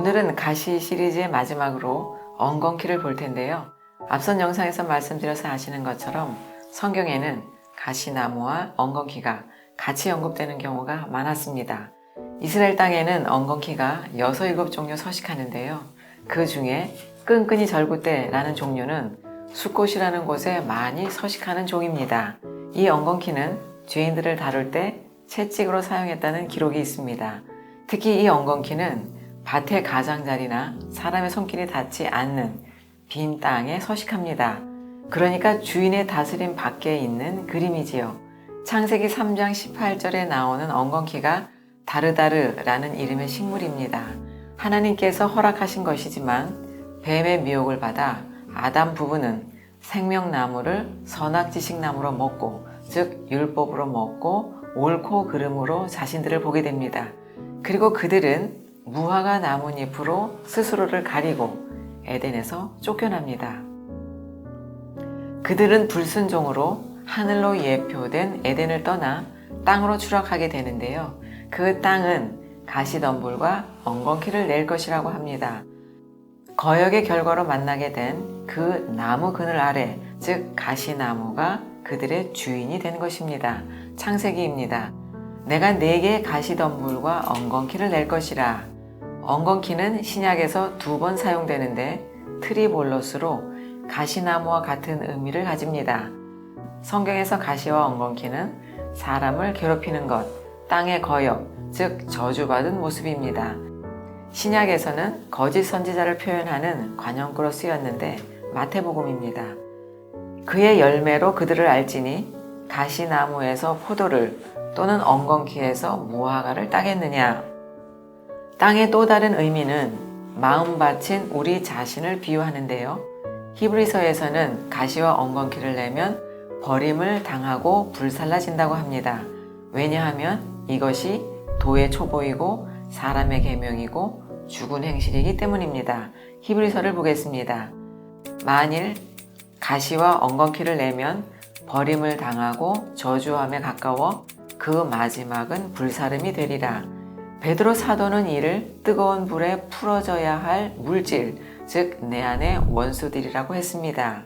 오늘은 가시 시리즈의 마지막으로 엉겅퀴를 볼 텐데요. 앞선 영상에서 말씀드려서 아시는 것처럼 성경에는 가시나무와 엉겅퀴가 같이 언급되는 경우가 많았습니다. 이스라엘 땅에는 엉겅퀴가 6, 7종류 서식하는데요. 그 중에 끈끈이 절구대라는 종류는 숫꽃이라는 곳에 많이 서식하는 종입니다. 이 엉겅퀴는 죄인들을 다룰 때 채찍으로 사용했다는 기록이 있습니다. 특히 이 엉겅퀴는 밭의 가장자리나 사람의 손길이 닿지 않는 빈 땅에 서식합니다. 그러니까 주인의 다스림 밖에 있는 그림이지요. 창세기 3장 18절에 나오는 엉겅퀴가 다르다르라는 이름의 식물입니다. 하나님께서 허락하신 것이지만 뱀의 미혹을 받아 아담 부부는 생명나무를 선악지식나무로 먹고, 즉 율법으로 먹고 옳고 그름으로 자신들을 보게 됩니다. 그리고 그들은 무화과 나뭇잎으로 스스로를 가리고 에덴에서 쫓겨납니다. 그들은 불순종으로 하늘로 예표된 에덴을 떠나 땅으로 추락하게 되는데요. 그 땅은 가시덤불과 엉겅퀴를 낼 것이라고 합니다. 거역의 결과로 만나게 된 그 나무 그늘 아래, 즉 가시나무가 그들의 주인이 된 것입니다. 창세기입니다. 내가 네게 가시덤불과 엉겅퀴를 낼 것이라. 엉겅퀴는 신약에서 2번 사용되는데 트리볼로스로 가시나무와 같은 의미를 가집니다. 성경에서 가시와 엉겅퀴는 사람을 괴롭히는 것, 땅의 거역, 즉 저주받은 모습입니다. 신약에서는 거짓 선지자를 표현하는 관용구로 쓰였는데 마태복음입니다. 그의 열매로 그들을 알지니 가시나무에서 포도를 또는 엉겅퀴에서 무화과를 따겠느냐. 땅의 또 다른 의미는 마음 바친 우리 자신을 비유하는데요. 히브리서에서는 가시와 엉겅퀴를 내면 버림을 당하고 불살라진다고 합니다. 왜냐하면 이것이 도의 초보이고 사람의 계명이고 죽은 행실이기 때문입니다. 히브리서를 보겠습니다. 만일 가시와 엉겅퀴를 내면 버림을 당하고 저주함에 가까워 그 마지막은 불사름이 되리라. 베드로 사도는 이를 뜨거운 불에 풀어져야 할 물질, 즉 내 안의 원수들이라고 했습니다.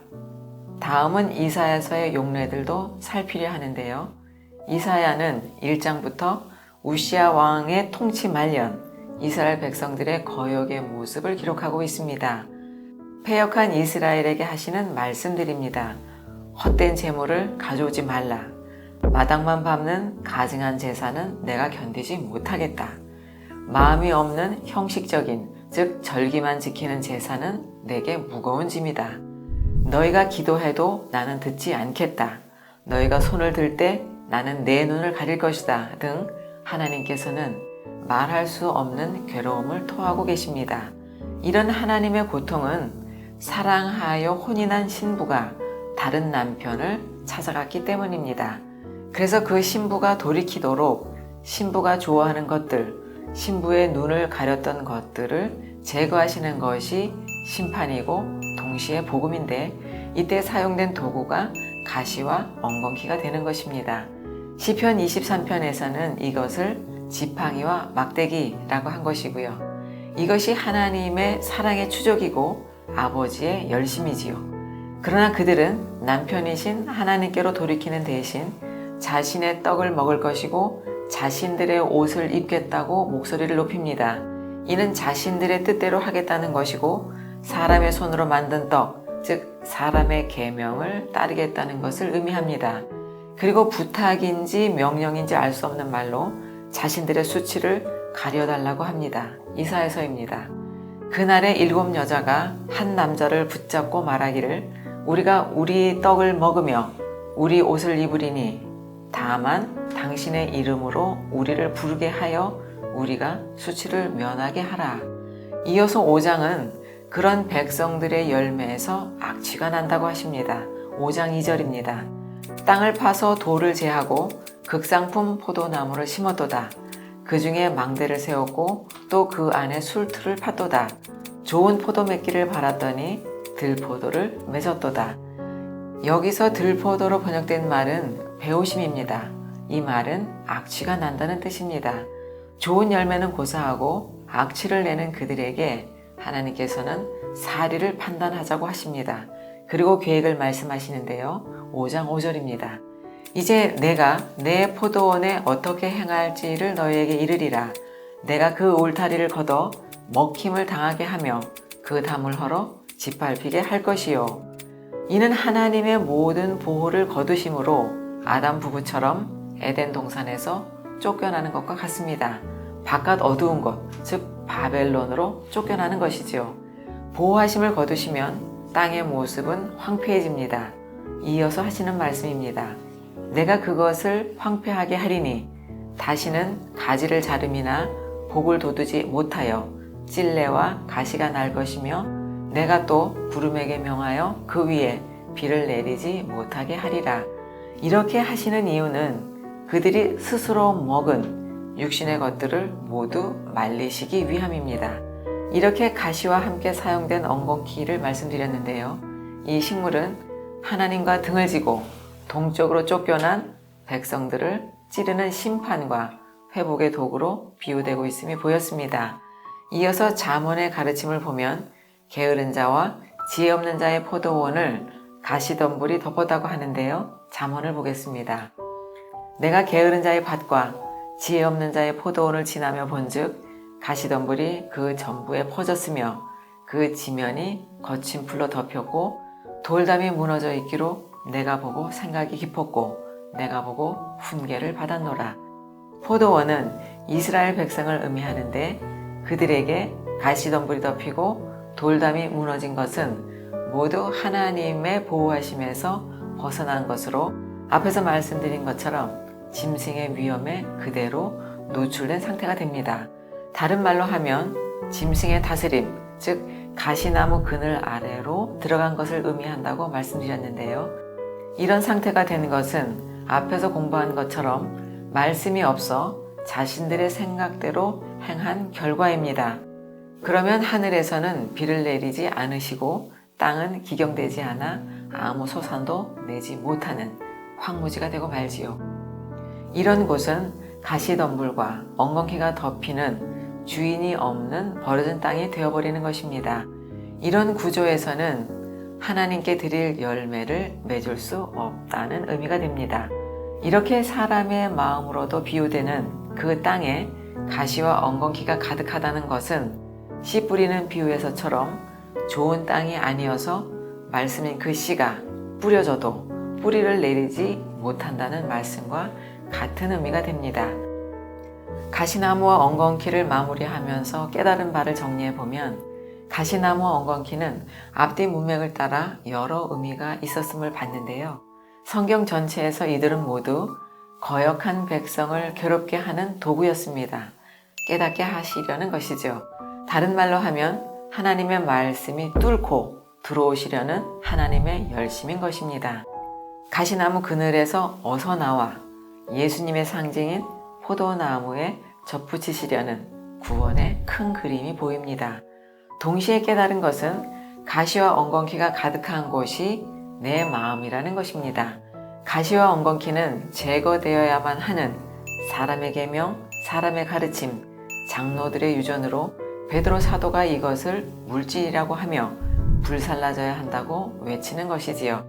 다음은 이사야서의 용례들도 살피려 하는데요. 이사야는 1장부터 우시야 왕의 통치 말년, 이스라엘 백성들의 거역의 모습을 기록하고 있습니다. 패역한 이스라엘에게 하시는 말씀들입니다. 헛된 재물을 가져오지 말라. 마당만 밟는 가증한 제사는 내가 견디지 못하겠다. 마음이 없는 형식적인, 즉 절기만 지키는 제사는 내게 무거운 짐이다. 너희가 기도해도 나는 듣지 않겠다. 너희가 손을 들 때 나는 내 눈을 가릴 것이다 등 하나님께서는 말할 수 없는 괴로움을 토하고 계십니다. 이런 하나님의 고통은 사랑하여 혼인한 신부가 다른 남편을 찾아갔기 때문입니다. 그래서 그 신부가 돌이키도록 신부가 좋아하는 것들, 신부의 눈을 가렸던 것들을 제거하시는 것이 심판이고 동시에 복음인데, 이때 사용된 도구가 가시와 엉겅퀴가 되는 것입니다. 시편 23편에서는 이것을 지팡이와 막대기라고 한 것이고요. 이것이 하나님의 사랑의 추적이고 아버지의 열심이지요. 그러나 그들은 남편이신 하나님께로 돌이키는 대신 자신의 떡을 먹을 것이고 자신들의 옷을 입겠다고 목소리를 높입니다. 이는 자신들의 뜻대로 하겠다는 것이고 사람의 손으로 만든 떡, 즉 사람의 계명을 따르겠다는 것을 의미합니다. 그리고 부탁인지 명령인지 알 수 없는 말로 자신들의 수치를 가려달라고 합니다. 이사야서입니다. 그날에 7 여자가 한 남자를 붙잡고 말하기를 우리가 우리 떡을 먹으며 우리 옷을 입으리니 다만 당신의 이름으로 우리를 부르게 하여 우리가 수치를 면하게 하라. 이어서 5장은 그런 백성들의 열매에서 악취가 난다고 하십니다. 5장 2절입니다. 땅을 파서 돌을 제하고 극상품 포도나무를 심었도다. 그 중에 망대를 세웠고 또 그 안에 술틀을 팠도다. 좋은 포도 맺기를 바랐더니 들포도를 맺었도다. 여기서 들포도로 번역된 말은 배오심입니다. 이 말은 악취가 난다는 뜻입니다. 좋은 열매는 고사하고 악취를 내는 그들에게 하나님께서는 사리를 판단하자고 하십니다. 그리고 계획을 말씀하시는데요. 5장 5절입니다. 이제 내가 내 포도원에 어떻게 행할지를 너희에게 이르리라. 내가 그 울타리를 걷어 먹힘을 당하게 하며 그 담을 헐어 짓밟히게 할 것이요. 이는 하나님의 모든 보호를 거두심으로 아담 부부처럼 에덴 동산에서 쫓겨나는 것과 같습니다. 바깥 어두운 곳, 즉 바벨론으로 쫓겨나는 것이지요. 보호하심을 거두시면 땅의 모습은 황폐해집니다. 이어서 하시는 말씀입니다. 내가 그것을 황폐하게 하리니 다시는 가지를 자름이나 복을 돋우지 못하여 찔레와 가시가 날 것이며 내가 또 구름에게 명하여 그 위에 비를 내리지 못하게 하리라. 이렇게 하시는 이유는 그들이 스스로 먹은 육신의 것들을 모두 말리시기 위함입니다. 이렇게 가시와 함께 사용된 엉겅퀴를 말씀드렸는데요. 이 식물은 하나님과 등을 지고 동쪽으로 쫓겨난 백성들을 찌르는 심판과 회복의 도구로 비유되고 있음이 보였습니다. 이어서 잠언의 가르침을 보면 게으른 자와 지혜 없는 자의 포도원을 가시덤불이 덮었다고 하는데요. 잠언을 보겠습니다. 내가 게으른 자의 밭과 지혜 없는 자의 포도원을 지나며 본즉 가시덤불이 그 전부에 퍼졌으며 그 지면이 거친 풀로 덮였고 돌담이 무너져 있기로 내가 보고 생각이 깊었고 내가 보고 훈계를 받았노라. 포도원은 이스라엘 백성을 의미하는데 그들에게 가시덤불이 덮이고 돌담이 무너진 것은 모두 하나님의 보호하심에서 벗어난 것으로 앞에서 말씀드린 것처럼 짐승의 위험에 그대로 노출된 상태가 됩니다. 다른 말로 하면 짐승의 다스림, 즉 가시나무 그늘 아래로 들어간 것을 의미한다고 말씀드렸는데요. 이런 상태가 된 것은 앞에서 공부한 것처럼 말씀이 없어 자신들의 생각대로 행한 결과입니다. 그러면 하늘에서는 비를 내리지 않으시고 땅은 기경되지 않아 아무 소산도 내지 못하는 황무지가 되고 말지요. 이런 곳은 가시덤불과 엉겅퀴가 덮이는 주인이 없는 버려진 땅이 되어버리는 것입니다. 이런 구조에서는 하나님께 드릴 열매를 맺을 수 없다는 의미가 됩니다. 이렇게 사람의 마음으로도 비유되는 그 땅에 가시와 엉겅퀴가 가득하다는 것은 씨 뿌리는 비유에서처럼 좋은 땅이 아니어서 말씀인 그 씨가 뿌려져도 뿌리를 내리지 못한다는 말씀과 같은 의미가 됩니다. 가시나무와 엉겅퀴를 마무리하면서 깨달은 바를 정리해보면 가시나무와 엉겅퀴는 앞뒤 문맥을 따라 여러 의미가 있었음을 봤는데요. 성경 전체에서 이들은 모두 거역한 백성을 괴롭게 하는 도구였습니다. 깨닫게 하시려는 것이죠. 다른 말로 하면 하나님의 말씀이 뚫고 들어오시려는 하나님의 열심인 것입니다. 가시나무 그늘에서 어서 나와 예수님의 상징인 포도나무에 접붙이시려는 구원의 큰 그림이 보입니다. 동시에 깨달은 것은 가시와 엉겅퀴가 가득한 곳이 내 마음이라는 것입니다. 가시와 엉겅퀴는 제거되어야만 하는 사람의 계명, 사람의 가르침, 장로들의 유전으로 베드로 사도가 이것을 물질이라고 하며 불살라져야 한다고 외치는 것이지요.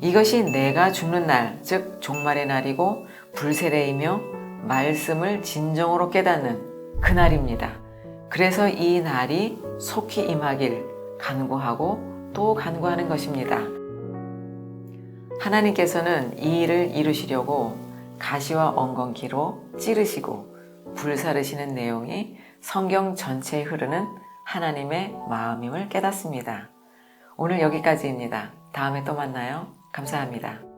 이것이 내가 죽는 날, 즉 종말의 날이고 불세례이며 말씀을 진정으로 깨닫는 그날입니다. 그래서 이 날이 속히 임하길 간구하고 또 간구하는 것입니다. 하나님께서는 이 일을 이루시려고 가시와 엉겅퀴로 찌르시고 불사르시는 내용이 성경 전체에 흐르는 하나님의 마음임을 깨닫습니다. 오늘 여기까지입니다. 다음에 또 만나요. 감사합니다.